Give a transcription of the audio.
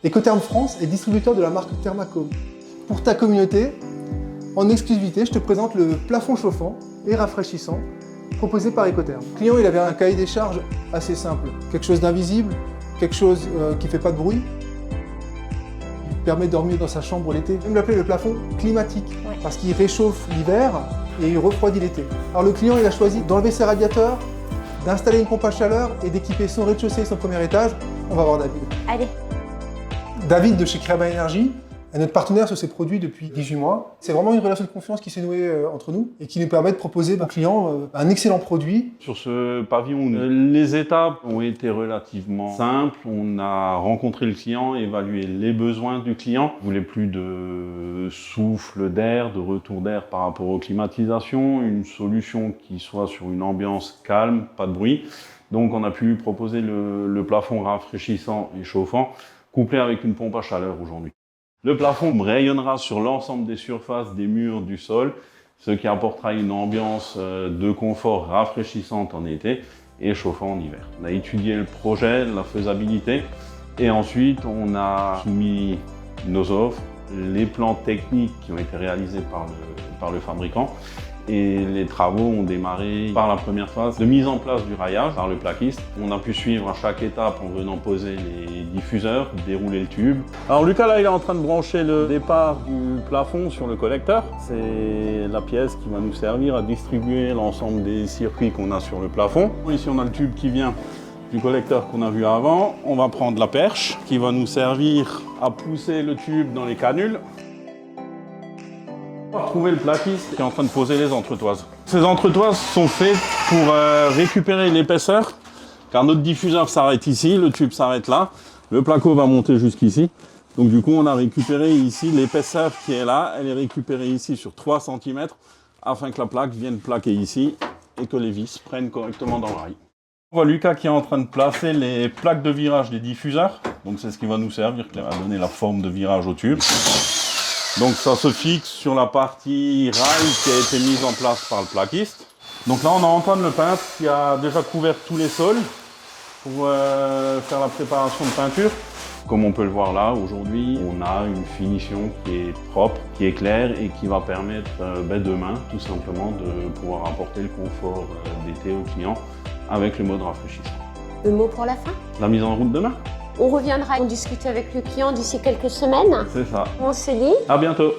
Ecotherm France est distributeur de la marque Thermacome. Pour ta communauté, en exclusivité, je te présente le plafond chauffant et rafraîchissant proposé par Ecotherm. Le client, il avait un cahier des charges assez simple. Quelque chose d'invisible, quelque chose qui ne fait pas de bruit. Il permet de dormir dans sa chambre l'été. On l'appelait le plafond climatique parce qu'il réchauffe l'hiver et il refroidit l'été. Alors le client, il a choisi d'enlever ses radiateurs, d'installer une pompe à chaleur et d'équiper son rez-de-chaussée et son premier étage. On va voir David. Allez. David de chez Créama Énergie est notre partenaire sur ces produits depuis 18 mois. C'est vraiment une relation de confiance qui s'est nouée entre nous et qui nous permet de proposer aux clients un excellent produit. Sur ce pavillon, les étapes ont été relativement simples. On a rencontré le client, évalué les besoins du client. Il voulait plus de souffle d'air, de retour d'air par rapport aux climatisations, une solution qui soit sur une ambiance calme, pas de bruit. Donc on a pu lui proposer le plafond rafraîchissant et chauffant, couplé avec une pompe à chaleur aujourd'hui. Le plafond rayonnera sur l'ensemble des surfaces, des murs, du sol, ce qui apportera une ambiance de confort rafraîchissante en été et chauffant en hiver. On a étudié le projet, la faisabilité, et ensuite on a soumis nos offres, les plans techniques qui ont été réalisés par le fabricant, et les travaux ont démarré par la première phase de mise en place du raillage par le plaquiste. On a pu suivre à chaque étape en venant poser les diffuseurs, dérouler le tube. Alors Lucas là il est en train de brancher le départ du plafond sur le collecteur. C'est la pièce qui va nous servir à distribuer l'ensemble des circuits qu'on a sur le plafond. Ici on a le tube qui vient du collecteur qu'on a vu avant. On va prendre la perche qui va nous servir à pousser le tube dans les canules. On va retrouver le plaquiste qui est en train de poser les entretoises. Ces entretoises sont faites pour récupérer l'épaisseur, car notre diffuseur s'arrête ici, le tube s'arrête là, le placo va monter jusqu'ici. Donc du coup, on a récupéré ici l'épaisseur qui est là, elle est récupérée ici sur 3 cm, afin que la plaque vienne plaquer ici et que les vis prennent correctement dans le rail. On voit Lucas qui est en train de placer les plaques de virage des diffuseurs. Donc c'est ce qui va nous servir, qui va donner la forme de virage au tube. Donc ça se fixe sur la partie rail qui a été mise en place par le plaquiste. Donc là on a Antoine le peintre qui a déjà couvert tous les sols pour faire la préparation de peinture. Comme on peut le voir là, aujourd'hui on a une finition qui est propre, qui est claire et qui va permettre demain tout simplement de pouvoir apporter le confort d'été aux clients avec le mode rafraîchissant. Le mot pour la fin? La mise en route demain? On reviendra en discuter avec le client d'ici quelques semaines. C'est ça. On se dit à bientôt.